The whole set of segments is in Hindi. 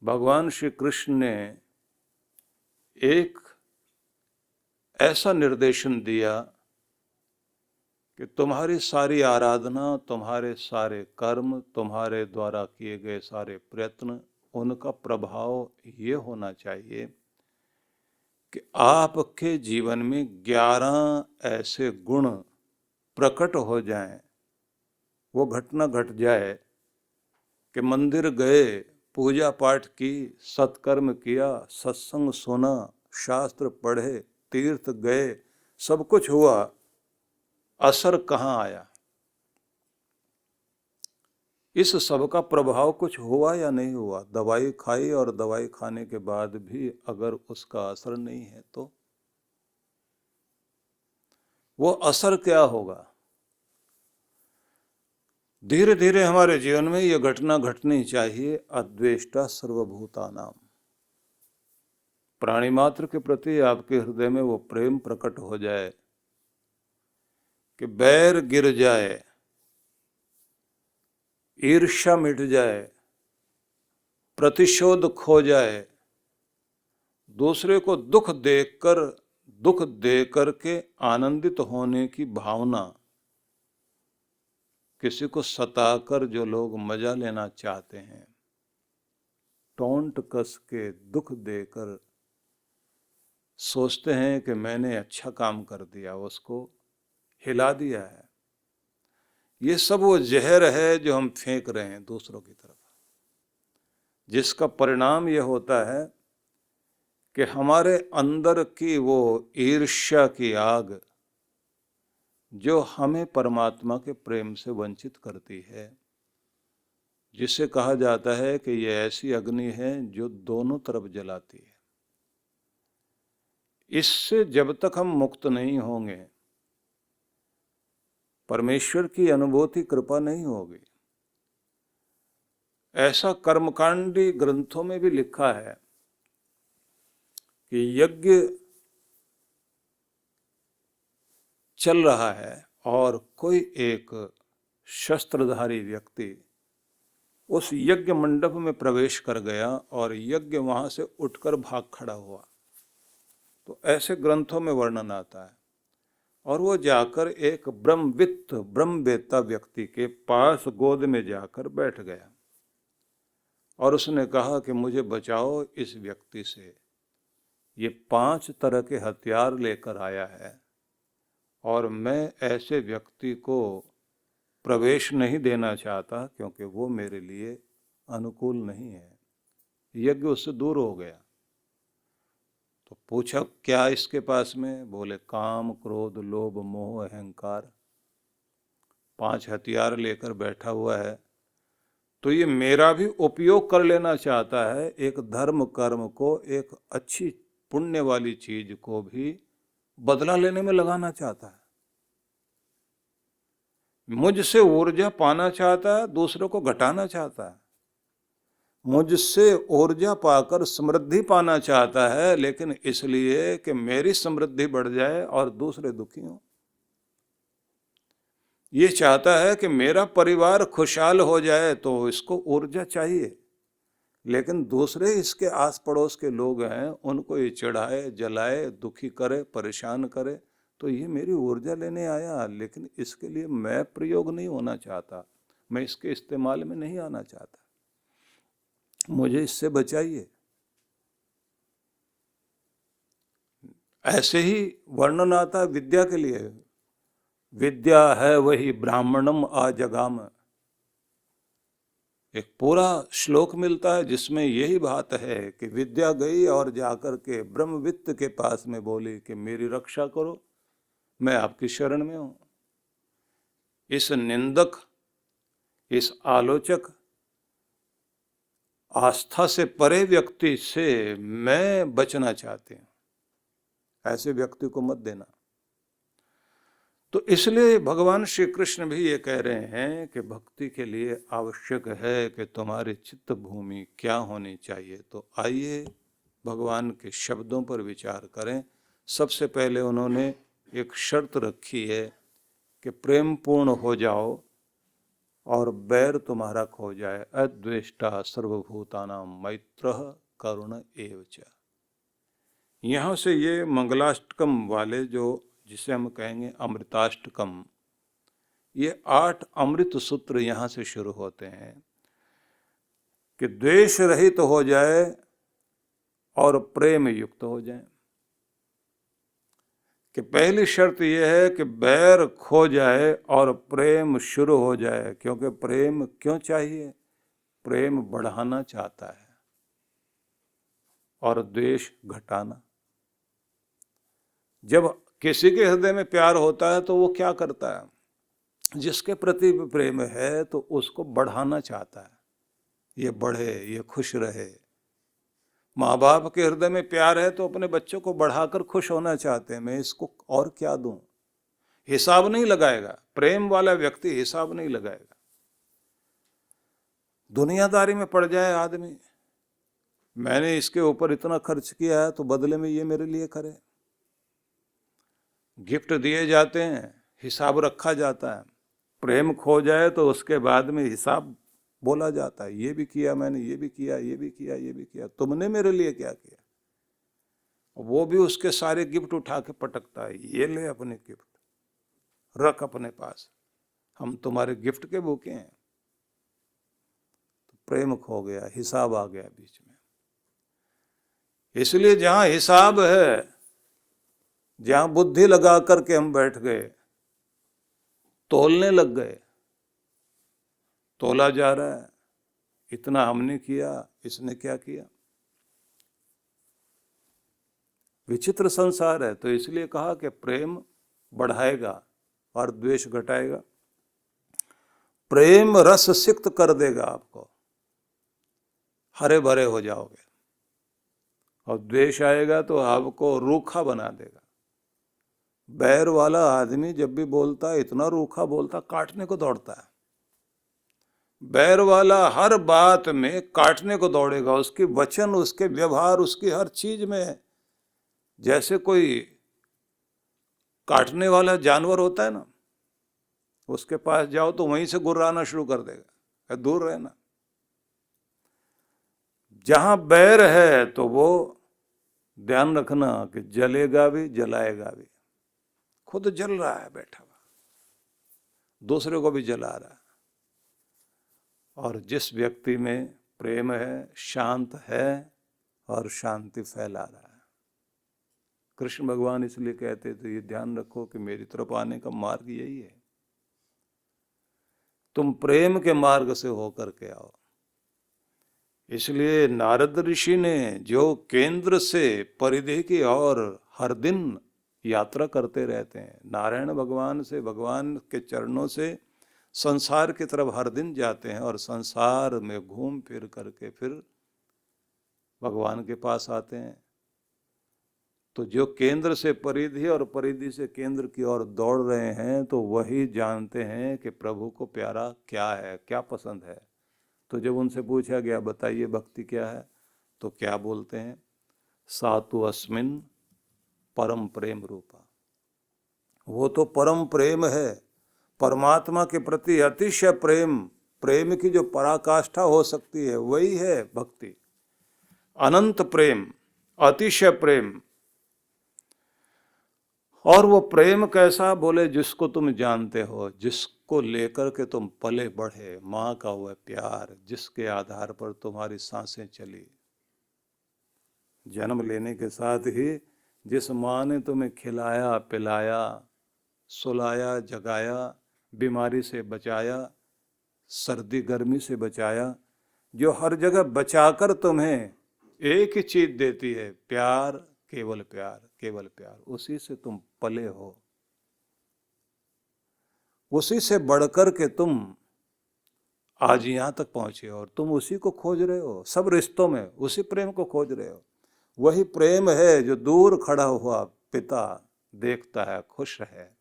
भगवान श्री कृष्ण ने एक ऐसा निर्देशन दिया कि तुम्हारी सारी आराधना, तुम्हारे सारे कर्म, तुम्हारे द्वारा किए गए सारे प्रयत्न, उनका प्रभाव ये होना चाहिए कि आपके जीवन में 11 ऐसे गुण प्रकट हो जाएं, वो घटना घट जाए कि मंदिर गए, पूजा पाठ की, सत्कर्म किया, सत्संग सुना, शास्त्र पढ़े, तीर्थ गए, सब कुछ हुआ, असर कहाँ आया? इस सब का प्रभाव कुछ हुआ या नहीं हुआ? दवाई खाई और दवाई खाने के बाद भी अगर उसका असर नहीं है तो वो असर क्या होगा? धीरे धीरे हमारे जीवन में यह घटना घटनी चाहिए, अद्वेष्टा सर्वभूतानाम। प्राणी मात्र के प्रति आपके हृदय में वो प्रेम प्रकट हो जाए कि बैर गिर जाए, ईर्ष्या मिट जाए, प्रतिशोध खो जाए, दूसरे को दुख दे करके आनंदित होने की भावना, किसी को सताकर जो लोग मजा लेना चाहते हैं, टोंट कस के दुख देकर सोचते हैं कि मैंने अच्छा काम कर दिया, उसको हिला दिया है, ये सब वो जहर है जो हम फेंक रहे हैं दूसरों की तरफ, जिसका परिणाम यह होता है कि हमारे अंदर की वो ईर्ष्या की आग जो हमें परमात्मा के प्रेम से वंचित करती है, जिसे कहा जाता है कि ये ऐसी अग्नि है जो दोनों तरफ जलाती है, इससे जब तक हम मुक्त नहीं होंगे, परमेश्वर की अनुभूति कृपा नहीं होगी। ऐसा कर्मकांडी ग्रंथों में भी लिखा है कि यज्ञ चल रहा है और कोई एक शस्त्रधारी व्यक्ति उस यज्ञ मंडप में प्रवेश कर गया और यज्ञ वहां से उठकर भाग खड़ा हुआ। तो ऐसे ग्रंथों में वर्णन आता है। और वो जाकर एक ब्रह्मवेत्ता व्यक्ति के पास गोद में जाकर बैठ गया और उसने कहा कि मुझे बचाओ इस व्यक्ति से, ये 5 तरह के हथियार लेकर आया है और मैं ऐसे व्यक्ति को प्रवेश नहीं देना चाहता क्योंकि वो मेरे लिए अनुकूल नहीं है। यज्ञ उससे दूर हो गया। तो पूछा क्या इसके पास में? बोले काम, क्रोध, लोभ, मोह, अहंकार, 5 हथियार लेकर बैठा हुआ है। तो ये मेरा भी उपयोग कर लेना चाहता है, एक धर्म कर्म को, एक अच्छी पुण्य वाली चीज को भी बदला लेने में लगाना चाहता है, मुझसे ऊर्जा पाना चाहता है, दूसरों को घटाना चाहता है, मुझसे ऊर्जा पाकर समृद्धि पाना चाहता है, लेकिन इसलिए कि मेरी समृद्धि बढ़ जाए और दूसरे दुखी हों। ये चाहता है कि मेरा परिवार खुशहाल हो जाए, तो इसको ऊर्जा चाहिए, लेकिन दूसरे इसके आस पड़ोस के लोग हैं, उनको ये चढ़ाए, जलाए, दुखी करे, परेशान करे, तो ये मेरी ऊर्जा लेने आया, लेकिन इसके लिए मैं प्रयोग नहीं होना चाहता, मैं इसके इस्तेमाल में नहीं आना चाहता, मुझे इससे बचाइए। ऐसे ही वर्णन आता है विद्या के लिए। विद्या है वही ब्राह्मणम आजगाम, एक पूरा श्लोक मिलता है जिसमें यही बात है कि विद्या गई और जाकर के ब्रह्मवित्त के पास में बोली कि मेरी रक्षा करो, मैं आपकी शरण में हूं। इस निंदक, इस आलोचक, आस्था से परे व्यक्ति से मैं बचना चाहती हूं, ऐसे व्यक्ति को मत देना। तो इसलिए भगवान श्री कृष्ण भी ये कह रहे हैं कि भक्ति के लिए आवश्यक है कि तुम्हारी चित्त भूमि क्या होनी चाहिए। तो आइए भगवान के शब्दों पर विचार करें। सबसे पहले उन्होंने एक शर्त रखी है कि प्रेम पूर्ण हो जाओ, और बैर तुम्हारा खो जाए। अद्वेष्टा सर्वभूतानां मैत्रः करुण एव च। यहाँ से ये मंगलाष्टकम वाले जो जिसे हम कहेंगे अमृताष्टकम, ये 8 अमृत सूत्र यहाँ से शुरू होते हैं कि द्वेष रहित हो जाए और प्रेम युक्त हो जाए। कि पहली शर्त यह है कि बैर खो जाए और प्रेम शुरू हो जाए। क्योंकि प्रेम क्यों चाहिए? प्रेम बढ़ाना चाहता है और द्वेष घटाना। जब किसी के हृदय में प्यार होता है तो वो क्या करता है? जिसके प्रति प्रेम है तो उसको बढ़ाना चाहता है, ये बढ़े, ये खुश रहे। माँ बाप के हृदय में प्यार है तो अपने बच्चों को बढ़ाकर खुश होना चाहते हैं, मैं इसको और क्या दूं। हिसाब नहीं लगाएगा, प्रेम वाला व्यक्ति हिसाब नहीं लगाएगा। दुनियादारी में पड़ जाए आदमी, मैंने इसके ऊपर इतना खर्च किया है तो बदले में ये मेरे लिए करे। गिफ्ट दिए जाते हैं, हिसाब रखा जाता है। प्रेम खो जाए तो उसके बाद में हिसाब बोला जाता है, ये भी किया मैंने, ये भी किया, ये भी किया, ये भी किया, तुमने मेरे लिए क्या किया। वो भी उसके सारे गिफ्ट उठा के पटकता है, ये ले अपने गिफ्ट, रख अपने पास, हम तुम्हारे गिफ्ट के भूखे हैं। तो प्रेम खो गया, हिसाब आ गया बीच में। इसलिए जहां हिसाब है, जहां बुद्धि लगा करके हम बैठ गए, तोलने लग गए, तोला जा रहा है, इतना हमने किया, इसने क्या किया। विचित्र संसार है। तो इसलिए कहा कि प्रेम बढ़ाएगा और द्वेष घटाएगा। प्रेम रस सिक्त कर देगा आपको, हरे भरे हो जाओगे। और द्वेष आएगा तो आपको रूखा बना देगा। बैर वाला आदमी जब भी बोलता है इतना रूखा बोलता, काटने को दौड़ता है। बैर वाला हर बात में काटने को दौड़ेगा, उसके वचन, उसके व्यवहार, उसकी हर चीज में जैसे कोई काटने वाला जानवर होता है ना, उसके पास जाओ तो वहीं से गुर्राना शुरू कर देगा, दूर रहना। जहां बैर है तो वो ध्यान रखना कि जलेगा भी, जलाएगा भी। खुद जल रहा है बैठा हुआ, दूसरे को भी जला रहा है। और जिस व्यक्ति में प्रेम है, शांत है और शांति फैला रहा है। कृष्ण भगवान इसलिए कहते थे, ये ध्यान रखो कि मेरी तरफ आने का मार्ग यही है, तुम प्रेम के मार्ग से होकर के आओ। इसलिए नारद ऋषि ने जो केंद्र से परिधि की ओर हर दिन यात्रा करते रहते हैं, नारायण भगवान से, भगवान के चरणों से संसार की तरफ हर दिन जाते हैं और संसार में घूम फिर करके फिर भगवान के पास आते हैं। तो जो केंद्र से परिधि और परिधि से केंद्र की ओर दौड़ रहे हैं, तो वही जानते हैं कि प्रभु को प्यारा क्या है, क्या पसंद है। तो जब उनसे पूछा गया बताइए भक्ति क्या है, तो क्या बोलते हैं? सातु अस्मिन परम प्रेम रूपा। वो तो परम प्रेम है, परमात्मा के प्रति अतिशय प्रेम, प्रेम की जो पराकाष्ठा हो सकती है वही है भक्ति। अनंत प्रेम, अतिशय प्रेम। और वो प्रेम कैसा? बोले जिसको तुम जानते हो, जिसको लेकर के तुम पले बढ़े, माँ का वह प्यार जिसके आधार पर तुम्हारी सांसें चली। जन्म लेने के साथ ही जिस माँ ने तुम्हें खिलाया, पिलाया, सुलाया, जगाया, बीमारी से बचाया, सर्दी गर्मी से बचाया, जो हर जगह बचाकर तुम्हें एक ही चीज देती है, प्यार, केवल प्यार, केवल प्यार। उसी से तुम पले हो, उसी से बढ़कर के तुम आज यहां तक पहुंचे और तुम उसी को खोज रहे हो। सब रिश्तों में उसी प्रेम को खोज रहे हो। वही प्रेम है जो दूर खड़ा हुआ पिता देखता है, खुश है।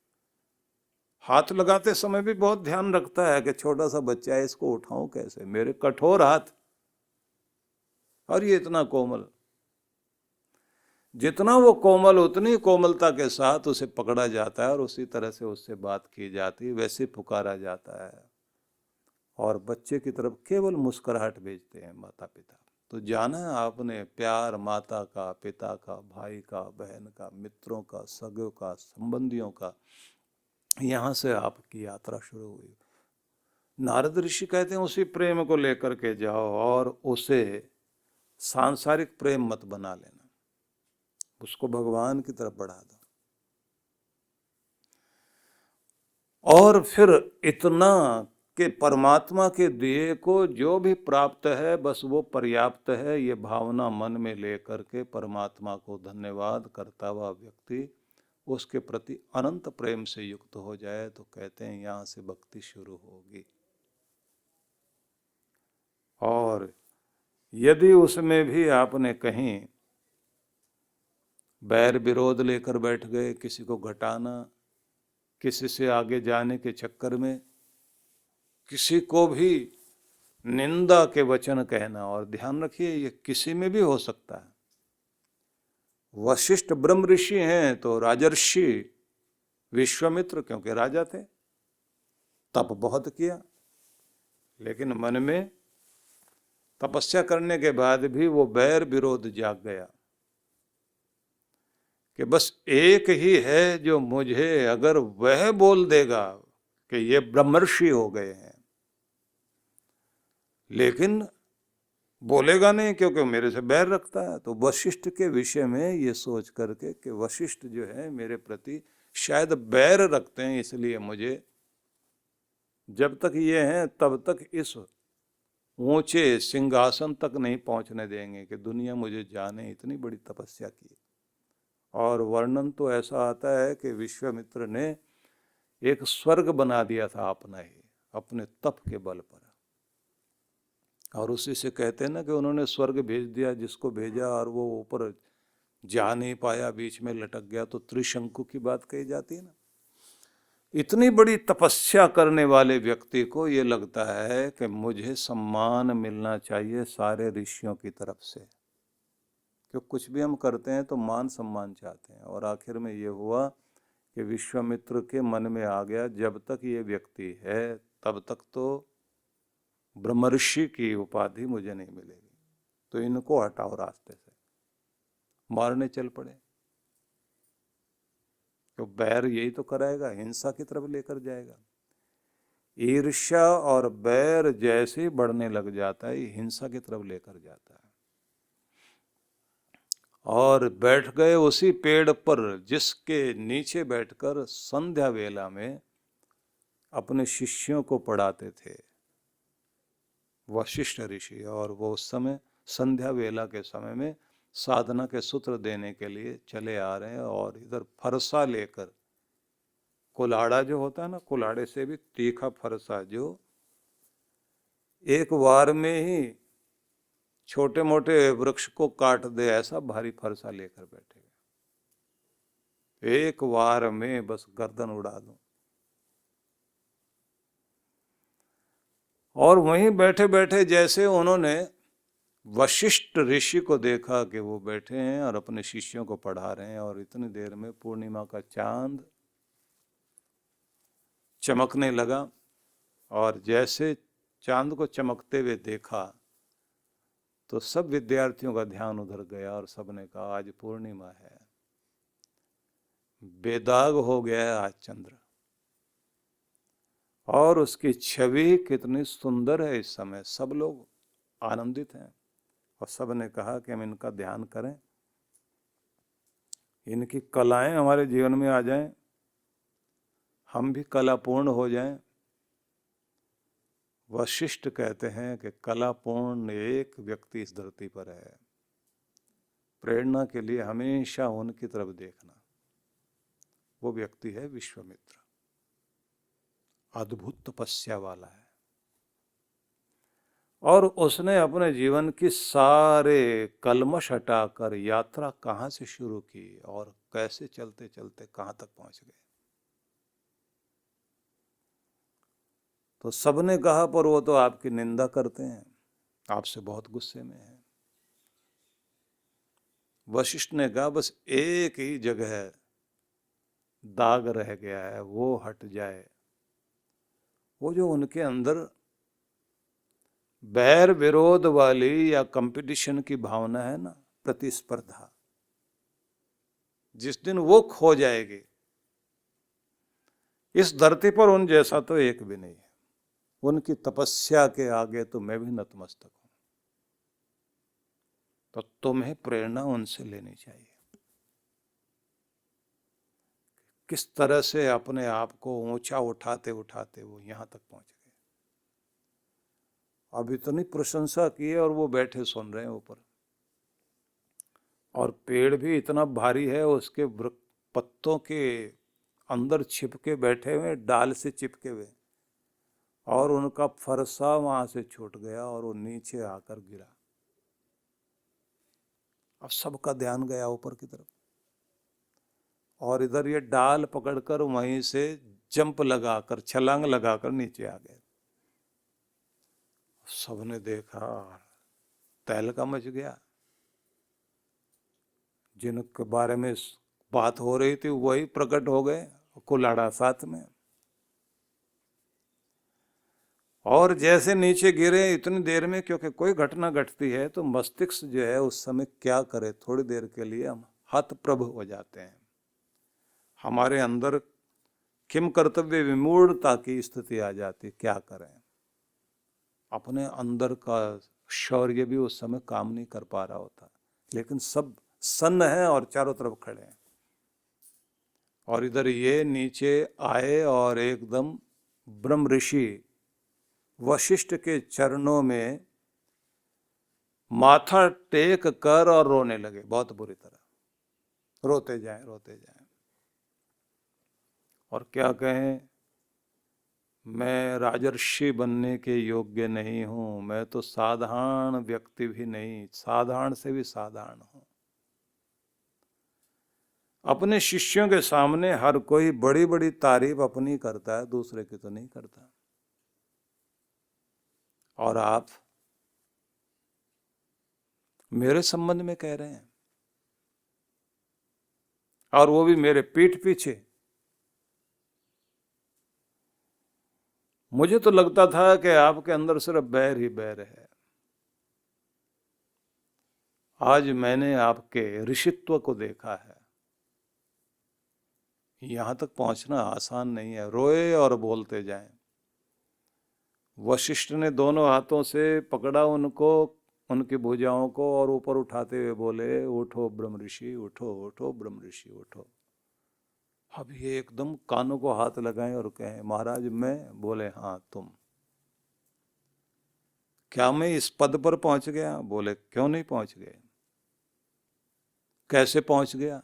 हाथ लगाते समय भी बहुत ध्यान रखता है कि छोटा सा बच्चा है, इसको उठाऊं कैसे, मेरे कठोर हाथ, और ये इतना कोमल। जितना वो कोमल, उतनी कोमलता के साथ उसे पकड़ा जाता है और उसी तरह से उससे बात की जाती है, वैसे पुकारा जाता है। और बच्चे की तरफ केवल मुस्कुराहट भेजते हैं माता पिता। तो जाना आपने प्यार माता का, पिता का, भाई का, बहन का, मित्रों का, सगों का, संबंधियों का, यहाँ से आपकी यात्रा शुरू हुई। नारद ऋषि कहते हैं उसी प्रेम को लेकर के जाओ और उसे सांसारिक प्रेम मत बना लेना, उसको भगवान की तरफ बढ़ा दो। और फिर इतना कि परमात्मा के दिए को जो भी प्राप्त है बस वो पर्याप्त है, ये भावना मन में लेकर के परमात्मा को धन्यवाद करता हुआ व्यक्ति उसके प्रति अनंत प्रेम से युक्त हो जाए तो कहते हैं यहाँ से भक्ति शुरू होगी। और यदि उसमें भी आपने कहीं बैर विरोध लेकर बैठ गए, किसी को घटाना, किसी से आगे जाने के चक्कर में किसी को भी निंदा के वचन कहना, और ध्यान रखिए ये किसी में भी हो सकता है। वशिष्ठ ब्रह्म ऋषि हैं तो राजर्षि विश्वामित्र क्योंकि राजा थे, तप बहुत किया, लेकिन मन में तपस्या करने के बाद भी वो बैर विरोध जाग गया कि बस एक ही है जो मुझे अगर वह बोल देगा कि ये ब्रह्मर्षि हो गए हैं, लेकिन बोलेगा नहीं क्योंकि मेरे से बैर रखता है। तो वशिष्ठ के विषय में ये सोच करके कि वशिष्ठ जो है मेरे प्रति शायद बैर रखते हैं, इसलिए मुझे जब तक ये हैं तब तक इस ऊंचे सिंहासन तक नहीं पहुंचने देंगे कि दुनिया मुझे जाने, इतनी बड़ी तपस्या की। और वर्णन तो ऐसा आता है कि विश्वामित्र ने एक स्वर्ग बना दिया था अपना ही, अपने तप के बल पर। और उसी से कहते हैं ना कि उन्होंने स्वर्ग भेज दिया जिसको भेजा और वो ऊपर जा नहीं पाया, बीच में लटक गया, तो त्रिशंकु की बात कही जाती है ना। इतनी बड़ी तपस्या करने वाले व्यक्ति को ये लगता है कि मुझे सम्मान मिलना चाहिए सारे ऋषियों की तरफ से, क्योंकि कुछ भी हम करते हैं तो मान सम्मान चाहते हैं। और आखिर में ये हुआ कि विश्वामित्र के मन में आ गया जब तक ये व्यक्ति है तब तक तो ब्रह्मर्षि की उपाधि मुझे नहीं मिलेगी, तो इनको हटाओ रास्ते से। मारने चल पड़े, तो बैर यही तो कराएगा, हिंसा की तरफ लेकर जाएगा। ईर्ष्या और बैर जैसे बढ़ने लग जाता है हिंसा की तरफ लेकर जाता है। और बैठ गए उसी पेड़ पर जिसके नीचे बैठकर संध्या वेला में अपने शिष्यों को पढ़ाते थे वशिष्ठ ऋषि। और वो उस समय संध्या वेला के समय में साधना के सूत्र देने के लिए चले आ रहे हैं, और इधर फरसा लेकर, कुल्हाड़ा जो होता है ना, कुल्हाड़े से भी तीखा फरसा जो एक वार में ही छोटे मोटे वृक्ष को काट दे, ऐसा भारी फरसा लेकर बैठे एक वार में बस गर्दन उड़ा दूं। और वहीं बैठे बैठे जैसे उन्होंने वशिष्ठ ऋषि को देखा कि वो बैठे हैं और अपने शिष्यों को पढ़ा रहे हैं, और इतनी देर में पूर्णिमा का चांद चमकने लगा, और जैसे चांद को चमकते हुए देखा तो सब विद्यार्थियों का ध्यान उधर गया और सबने कहा आज पूर्णिमा है, बेदाग हो गया है आज चंद्र। और उसकी छवि कितनी सुंदर है इस समय, सब लोग आनंदित हैं। और सब ने कहा कि हम इनका ध्यान करें, इनकी कलाएं हमारे जीवन में आ जाएं, हम भी कलापूर्ण हो जाएं। वशिष्ठ कहते हैं कि कलापूर्ण एक व्यक्ति इस धरती पर है, प्रेरणा के लिए हमेशा उनकी तरफ देखना। वो व्यक्ति है विश्वामित्र, अद्भुत तपस्या वाला है। और उसने अपने जीवन की सारे कलमश हटाकर यात्रा कहाँ से शुरू की और कैसे चलते चलते कहाँ तक पहुंच गए। तो सबने कहा पर वो तो आपकी निंदा करते हैं, आपसे बहुत गुस्से में है। वशिष्ठ ने कहा बस एक ही जगह दाग रह गया है, वो हट जाए। वो जो उनके अंदर बैर विरोध वाली या कंपटीशन की भावना है ना, प्रतिस्पर्धा, जिस दिन वो खो जाएगी, इस धरती पर उन जैसा तो एक भी नहीं है। उनकी तपस्या के आगे तो मैं भी नतमस्तक हूं। तो तुम्हें प्रेरणा उनसे लेनी चाहिए, किस तरह से अपने आप को ऊंचा उठाते उठाते वो यहां तक पहुंच गए। अब इतनी प्रशंसा की है और वो बैठे सुन रहे हैं ऊपर, और पेड़ भी इतना भारी है, उसके पत्तों के अंदर छिपके बैठे हुए, डाल से चिपके हुए, और उनका फरसा वहां से छूट गया और वो नीचे आकर गिरा। अब सबका ध्यान गया ऊपर की तरफ, और इधर ये डाल पकड़कर वहीं से जंप लगाकर, छलांग लगाकर नीचे आ गए। सबने देखा, तहलका मच गया। जिनके बारे में बात हो रही थी वही प्रकट हो गए, कुल्हाड़ा साथ में। और जैसे नीचे गिरे इतनी देर में, क्योंकि कोई घटना घटती है तो मस्तिष्क जो है उस समय क्या करे, थोड़ी देर के लिए हम हतप्रभ हो जाते हैं। हमारे अंदर किम कर्तव्य विमूढ़ता की स्थिति आ जाती, क्या करें। अपने अंदर का शौर्य भी उस समय काम नहीं कर पा रहा होता, लेकिन सब सन्न है और चारों तरफ खड़े हैं। और इधर ये नीचे आए और एकदम ब्रह्म ऋषि वशिष्ठ के चरणों में माथा टेक कर और रोने लगे, बहुत बुरी तरह, रोते जाएं रोते जाएं। और क्या कहें, मैं राजर्षि बनने के योग्य नहीं हूं, मैं तो साधारण व्यक्ति भी नहीं, साधारण से भी साधारण हूं। अपने शिष्यों के सामने हर कोई बड़ी बड़ी तारीफ अपनी करता है, दूसरे की तो नहीं करता। और आप मेरे संबंध में कह रहे हैं, और वो भी मेरे पीठ पीछे। मुझे तो लगता था कि आपके अंदर सिर्फ बैर ही बैर है। आज मैंने आपके ऋषित्व को देखा है। यहां तक पहुंचना आसान नहीं है। रोए और बोलते जाएं। वशिष्ठ ने दोनों हाथों से पकड़ा उनको, उनकी भुजाओं को, और ऊपर उठाते हुए बोले, उठो ब्रह्म ऋषि, उठो उठो ब्रह्म ऋषि उठो। अब ये एकदम कानों को हाथ लगाएं और कहें, महाराज मैं? बोले हाँ तुम। क्या मैं इस पद पर पहुंच गया? बोले क्यों नहीं पहुंच गए? कैसे पहुंच गया?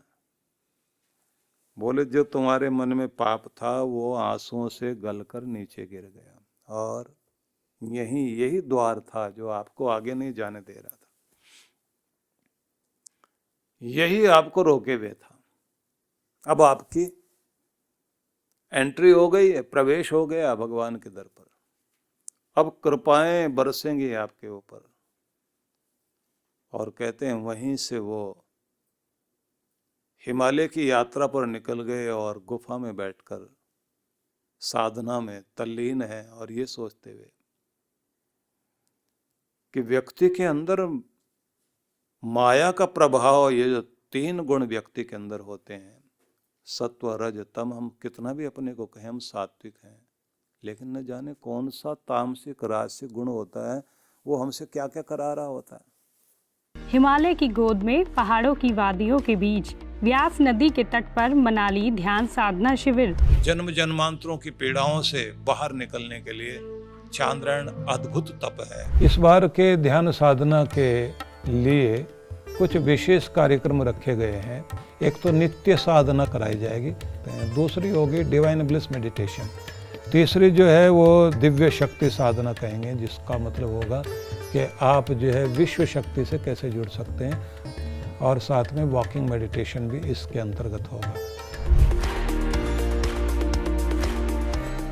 बोले जो तुम्हारे मन में पाप था वो आंसुओं से गलकर नीचे गिर गया, और यही द्वार था जो आपको आगे नहीं जाने दे रहा था, यही आपको रोके हुए था। अब आपकी एंट्री हो गई है, प्रवेश हो गया भगवान के दर पर। अब कृपाएं बरसेंगी आपके ऊपर। और कहते हैं वहीं से वो हिमालय की यात्रा पर निकल गए और गुफा में बैठकर साधना में तल्लीन है, और ये सोचते हुए कि व्यक्ति के अंदर माया का प्रभाव, ये जो 3 गुण व्यक्ति के अंदर होते हैं, सत्व रज तम, हम कितना भी अपने को कहें हम सात्विक हैं, लेकिन न जाने कौन सा तामसिक राजसिक गुण होता है, वो हमसे क्या क्या करा रहा होता है। हिमालय की गोद में पहाड़ों की वादियों के बीच व्यास नदी के तट पर मनाली ध्यान साधना शिविर। जन्म जन्मांतरों की पीड़ाओं से बाहर निकलने के लिए चांद्रायण अद्भुत तप है। इस बार के ध्यान साधना के लिए कुछ विशेष कार्यक्रम रखे गए हैं। एक तो नित्य साधना कराई जाएगी, दूसरी होगी डिवाइन ब्लिस मेडिटेशन, तीसरी जो है वो दिव्य शक्ति साधना कहेंगे, जिसका मतलब होगा कि आप जो है विश्व शक्ति से कैसे जुड़ सकते हैं, और साथ में वॉकिंग मेडिटेशन भी इसके अंतर्गत होगा।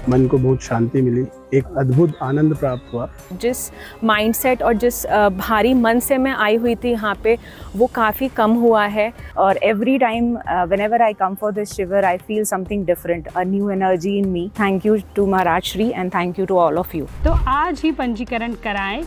मन को बहुत शांति मिली, एक अद्भुत आनंद प्राप्त हुआ। जिस माइंडसेट और जिस भारी मन से मैं आई हुई थी यहाँ पे, वो काफ़ी कम हुआ है। और every time whenever I come for this शिविर I feel something different, a new energy in me. Thank you to Maharaj Shri and thank you to all of you. तो आज ही पंजीकरण कराएं